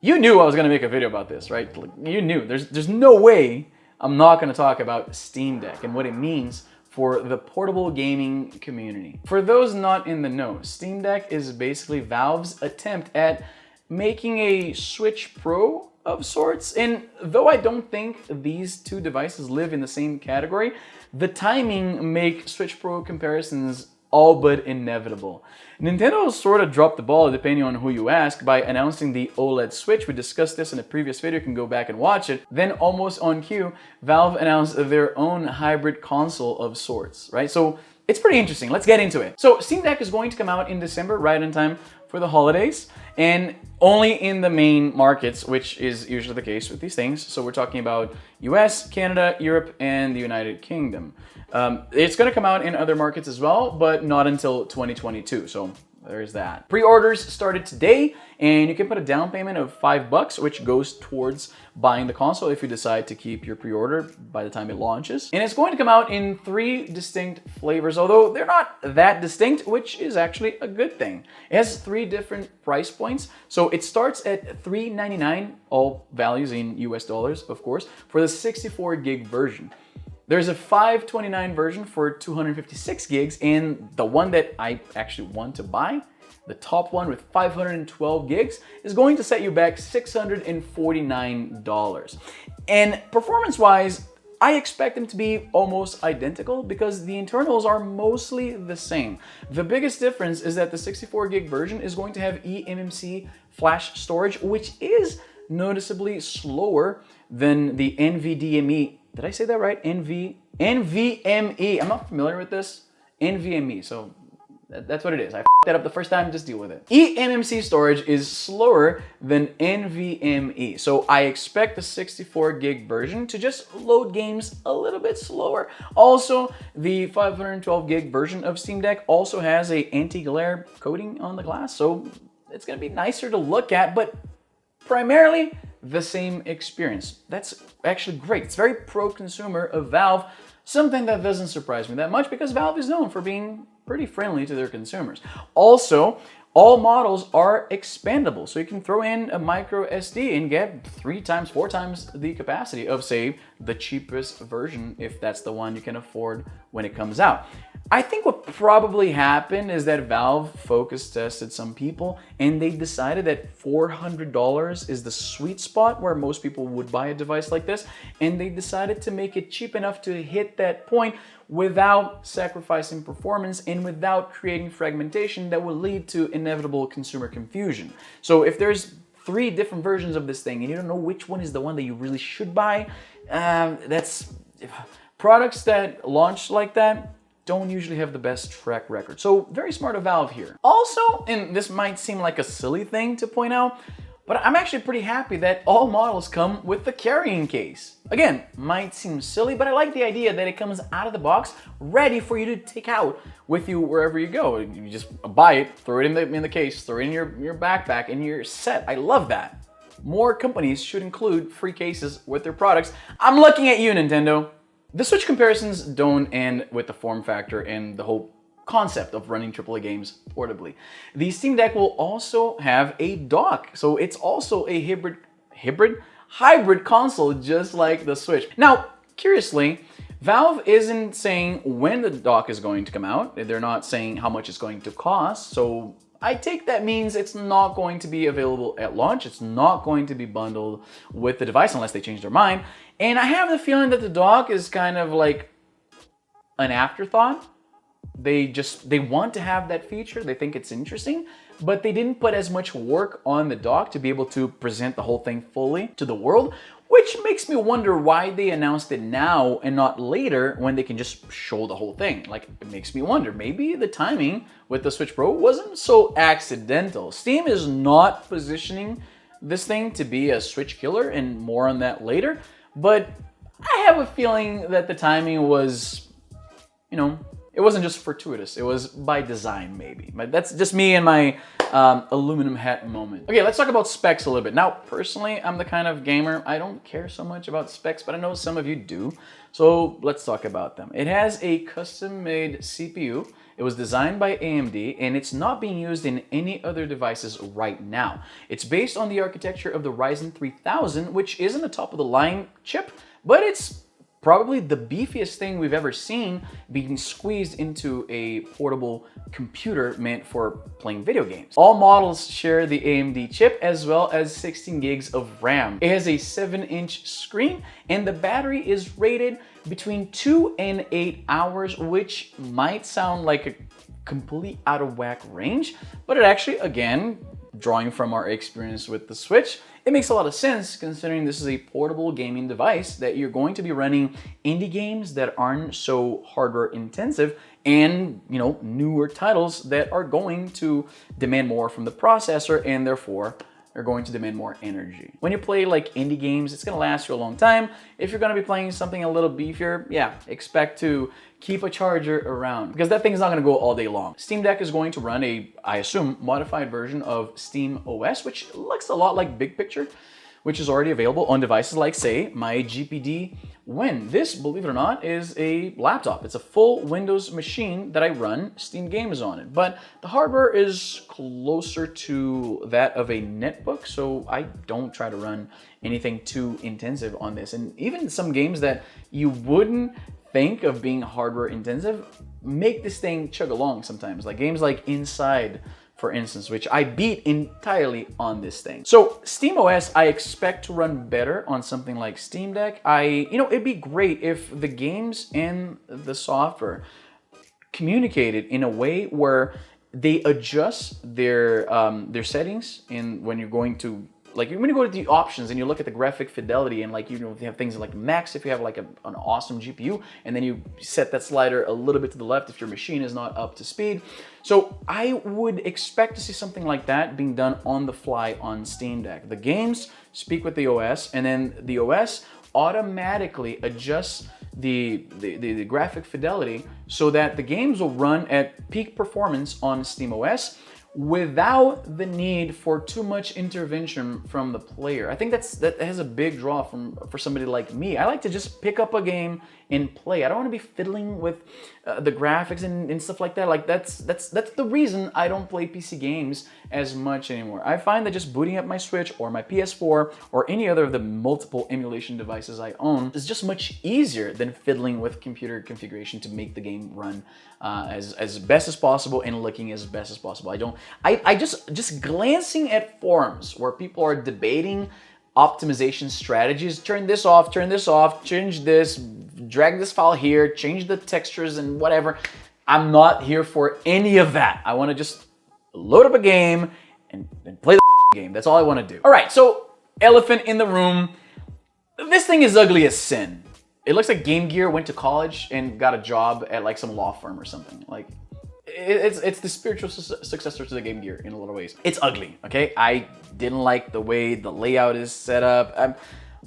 You knew I was gonna make a video about this, right? Like, you knew. There's no way I'm not gonna talk about Steam Deck and what it means for the portable gaming community. For those not in the know, Steam Deck is basically Valve's attempt at making a Switch Pro of sorts. And though I don't think these two devices live in the same category, the timing makes Switch Pro comparisons all but inevitable. Nintendo sort of dropped the ball, depending on who you ask, by announcing the OLED Switch. We discussed this in a previous video, you can go back and watch it. Then almost on cue, Valve announced their own hybrid console of sorts, right? So it's pretty interesting. Let's get into it. So Steam Deck is going to come out in December, right in time for the holidays, and only in the main markets, which is usually the case with these things. So we're talking about US, Canada, Europe, and the United Kingdom. It's going to come out in other markets as well, but not until 2022. So there's that. Pre-orders started today, and you can put a down payment of $5, which goes towards buying the console if you decide to keep your pre-order by the time it launches. And it's going to come out in 3 distinct flavors, although they're not that distinct, which is actually a good thing. It has 3 different price points. So it starts at $399, all values in US dollars, of course, for the 64 gig version. There's a $529 version for 256 gigs, and the one that I actually want to buy, the top one with 512 gigs, is going to set you back $649. And performance-wise, I expect them to be almost identical because the internals are mostly the same. The biggest difference is that the 64 gig version is going to have eMMC flash storage, which is noticeably slower than the NVDMe. Did I say that right? NVMe. I'm not familiar with this. NVMe. So that's what it is. I f***ed that up the first time, just deal with it. eMMC storage is slower than NVMe. So I expect the 64 gig version to just load games a little bit slower. Also, the 512 gig version of Steam Deck also has a anti-glare coating on the glass. So it's gonna be nicer to look at, but primarily the same experience. That's actually great. It's very pro-consumer of Valve, something that doesn't surprise me that much because Valve is known for being pretty friendly to their consumers. Also, all models are expandable, so you can throw in a micro SD and get 3 times, 4 times the capacity of, say, the cheapest version, if that's the one you can afford when it comes out. I think what probably happened is that Valve focus tested some people and they decided that $400 is the sweet spot where most people would buy a device like this, and they decided to make it cheap enough to hit that point without sacrificing performance and without creating fragmentation that will lead to inevitable consumer confusion. So if there's 3 different versions of this thing and you don't know which one is the one that you really should buy, that's products that launch like that don't usually have the best track record. So very smart of Valve here. Also, and this might seem like a silly thing to point out, but I'm actually pretty happy that all models come with the carrying case. Again, might seem silly, but I like the idea that it comes out of the box ready for you to take out with you wherever you go. You just buy it, throw it in the case, throw it in your backpack, and you're set. I love that. More companies should include free cases with their products. I'm looking at you, Nintendo. The Switch comparisons don't end with the form factor and the whole concept of running AAA games portably. The Steam Deck will also have a dock, so it's also a hybrid console, just like the Switch. Now, curiously, Valve isn't saying when the dock is going to come out. They're not saying how much it's going to cost, so I take that means it's not going to be available at launch. It's not going to be bundled with the device unless they change their mind. And I have the feeling that the dock is kind of like an afterthought. They want to have that feature. They think it's interesting, but they didn't put as much work on the dock to be able to present the whole thing fully to the world, which makes me wonder why they announced it now and not later when they can just show the whole thing. Like, it makes me wonder, maybe the timing with the Switch Pro wasn't so accidental. Steam is not positioning this thing to be a Switch killer, and more on that later, but I have a feeling that the timing was, it it wasn't just fortuitous, it was by design maybe. But that's just me and my aluminum hat moment. Okay, let's talk about specs a little bit. Now, personally, I'm the kind of gamer, I don't care so much about specs, but I know some of you do. So let's talk about them. It has a custom-made CPU. It was designed by AMD, and it's not being used in any other devices right now. It's based on the architecture of the Ryzen 3000, which isn't a top-of-the-line chip, but it's probably the beefiest thing we've ever seen being squeezed into a portable computer meant for playing video games. All models share the AMD chip as well as 16 gigs of RAM. It has a 7-inch screen and the battery is rated between 2 and 8 hours, which might sound like a complete out of whack range, but it actually, again, drawing from our experience with the Switch, it makes a lot of sense considering this is a portable gaming device that you're going to be running indie games that aren't so hardware intensive and, you know, newer titles that are going to demand more from the processor and therefore are going to demand more energy. When you play like indie games, it's gonna last you a long time. If you're gonna be playing something a little beefier, yeah, expect to keep a charger around because that thing's not gonna go all day long. Steam Deck is going to run a, I assume, modified version of Steam OS, which looks a lot like Big Picture, which is already available on devices like, say, my GPD Win. This, believe it or not, is a laptop. It's a full Windows machine that I run Steam games on it, but the hardware is closer to that of a netbook, so I don't try to run anything too intensive on this. And even some games that you wouldn't think of being hardware intensive make this thing chug along sometimes, like games like Inside, for instance, which I beat entirely on this thing. So SteamOS, I expect to run better on something like Steam Deck. It'd be great if the games and the software communicated in a way where they adjust their settings in when you're going to, like when you go to the options and you look at the graphic fidelity and like, you know, if you have things like max, if you have like an awesome GPU, and then you set that slider a little bit to the left if your machine is not up to speed. So I would expect to see something like that being done on the fly on Steam Deck. The games speak with the OS, and then the OS automatically adjusts the graphic fidelity so that the games will run at peak performance on SteamOS without the need for too much intervention from the player. I think that has a big draw for somebody like me. I like to just pick up a game and play. I don't want to be fiddling with the graphics and stuff like that. Like that's the reason I don't play PC games as much anymore. I find that just booting up my Switch or my PS4 or any other of the multiple emulation devices I own is just much easier than fiddling with computer configuration to make the game run as best as possible and looking as best as possible. I just glancing at forums where people are debating optimization strategies, turn this off, change this, drag this file here, change the textures and whatever. I'm not here for any of that. I want to just load up a game and play the game. That's all I want to do. All right, so elephant in the room. This thing is ugly as sin. It looks like Game Gear went to college and got a job at like some law firm or something. Like, it's the spiritual successor to the Game Gear in a lot of ways. It's ugly, okay? I didn't like the way the layout is set up.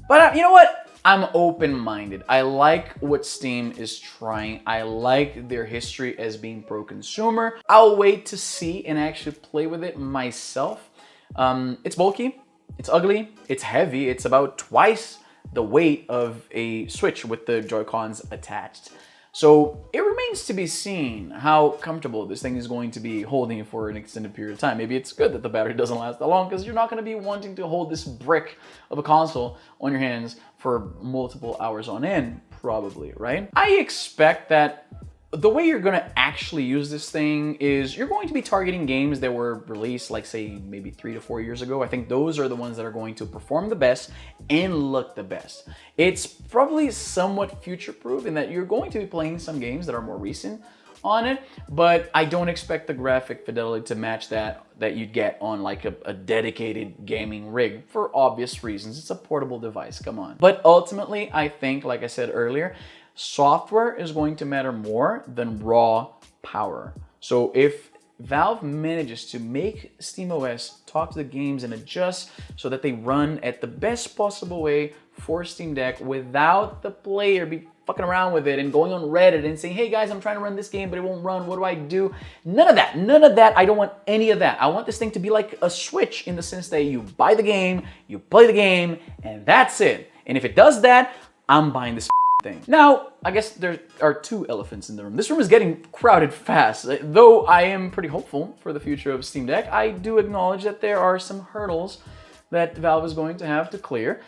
But you know what? I'm open-minded. I like what Steam is trying. I like their history as being pro-consumer. I'll wait to see and actually play with it myself. It's bulky, it's ugly, it's heavy. It's about twice the weight of a Switch with the Joy-Cons attached. So it remains to be seen how comfortable this thing is going to be holding for an extended period of time. Maybe it's good that the battery doesn't last that long because you're not going to be wanting to hold this brick of a console on your hands for multiple hours on end, probably, right? I expect that the way you're going to actually use this thing is you're going to be targeting games that were released, like say maybe 3 to 4 years ago. I think those are the ones that are going to perform the best and look the best. It's probably somewhat future-proof in that you're going to be playing some games that are more recent on it, but I don't expect the graphic fidelity to match that you'd get on like a dedicated gaming rig for obvious reasons. It's a portable device, come on. But ultimately, I think, like I said earlier, software is going to matter more than raw power. So if Valve manages to make SteamOS talk to the games and adjust so that they run at the best possible way for Steam Deck without the player be fucking around with it and going on Reddit and saying, hey guys, I'm trying to run this game, but it won't run. What do I do? None of that. None of that. I don't want any of that. I want this thing to be like a Switch in the sense that you buy the game, you play the game, and that's it. And if it does that, I'm buying this thing. Now, I guess there are two elephants in the room. This room is getting crowded fast. Though I am pretty hopeful for the future of Steam Deck, I do acknowledge that there are some hurdles that Valve is going to have to clear.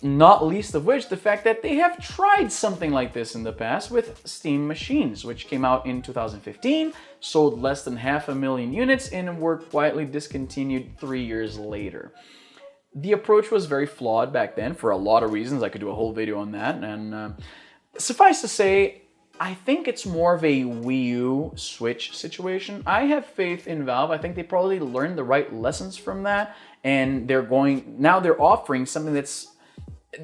Not least of which the fact that they have tried something like this in the past with Steam machines, which came out in 2015, sold less than 500,000 units, and were quietly discontinued 3 years later. The approach was very flawed back then for a lot of reasons. I could do a whole video on that. And suffice to say, I think it's more of a Wii U Switch situation. I have faith in Valve. I think they probably learned the right lessons from that. And now they're offering something that's,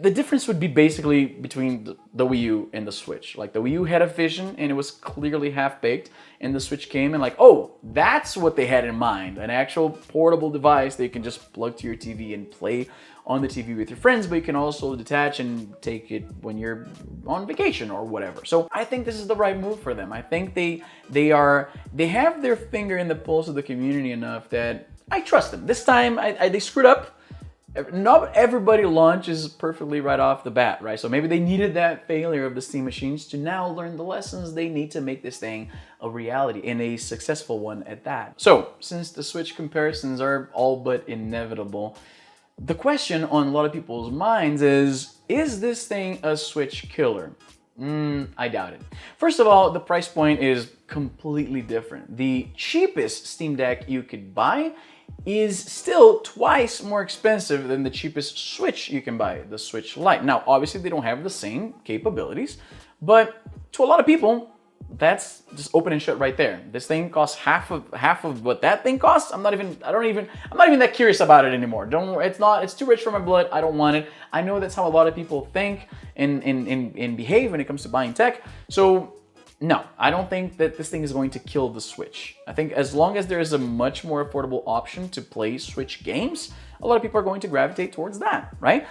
the difference would be basically between the Wii U and the Switch. Like the Wii U had a vision and it was clearly half-baked, and the Switch came and like, oh, that's what they had in mind. An actual portable device that you can just plug to your TV and play on the TV with your friends, but you can also detach and take it when you're on vacation or whatever. So I think this is the right move for them. I think they have their finger in the pulse of the community enough that I trust them. This time they screwed up. Not everybody launches perfectly right off the bat, right? So maybe they needed that failure of the Steam machines to now learn the lessons they need to make this thing a reality, and a successful one at that. So since the Switch comparisons are all but inevitable, the question on a lot of people's minds is this thing a Switch killer? I doubt it. First of all, the price point is completely different. The cheapest Steam Deck you could buy is still twice more expensive than the cheapest Switch you can buy, the Switch Lite. Now, obviously they don't have the same capabilities, but to a lot of people, that's just open and shut right there. This thing costs half of what that thing costs. I'm not even that curious about it anymore. It's too rich for my blood. I don't want it. I know that's how a lot of people think and behave when it comes to buying tech. So no, I don't think that this thing is going to kill the Switch. I think as long as there is a much more affordable option to play Switch games, a lot of people are going to gravitate towards that, right?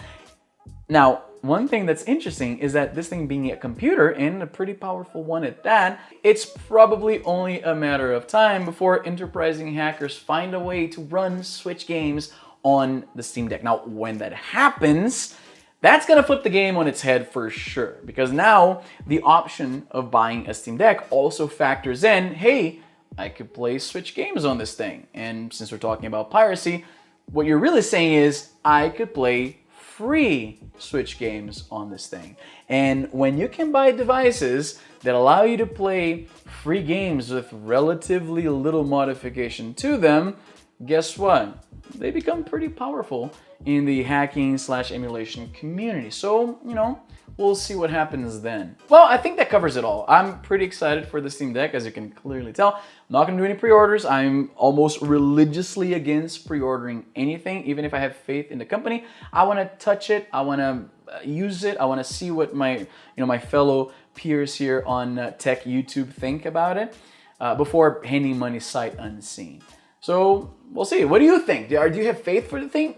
Now, one thing that's interesting is that this thing being a computer, and a pretty powerful one at that, it's probably only a matter of time before enterprising hackers find a way to run Switch games on the Steam Deck. Now, when that happens, that's gonna flip the game on its head for sure, because now the option of buying a Steam Deck also factors in, hey, I could play Switch games on this thing. And since we're talking about piracy, what you're really saying is I could play free Switch games on this thing. And when you can buy devices that allow you to play free games with relatively little modification to them, guess what? They become pretty powerful in the hacking/emulation community. So, we'll see what happens then. Well, I think that covers it all. I'm pretty excited for the Steam Deck, as you can clearly tell. I'm not gonna do any pre-orders. I'm almost religiously against pre-ordering anything, even if I have faith in the company. I wanna touch it, I wanna use it, I wanna see what my fellow peers here on Tech YouTube think about it before handing money sight unseen. So, we'll see. What do you think? Do you have faith for the thing?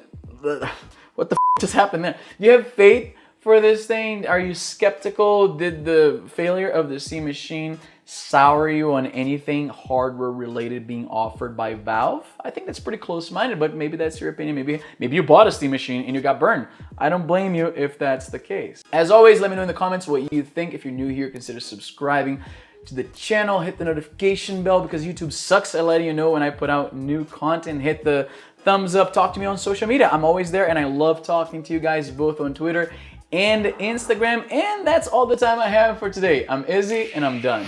What the just happened there? Do you have faith for this thing? Are you skeptical? Did the failure of the Steam machine sour you on anything hardware related being offered by Valve? I think that's pretty close-minded, but maybe that's your opinion. Maybe you bought a Steam machine and you got burned. I don't blame you if that's the case. As always, let me know in the comments what you think. If you're new here, consider subscribing to the channel. Hit the notification bell because YouTube sucks at letting you know when I put out new content. Hit the thumbs up. Talk to me on social media. I'm always there and I love talking to you guys both on Twitter and Instagram. And that's all the time I have for today. I'm Izzy and I'm done.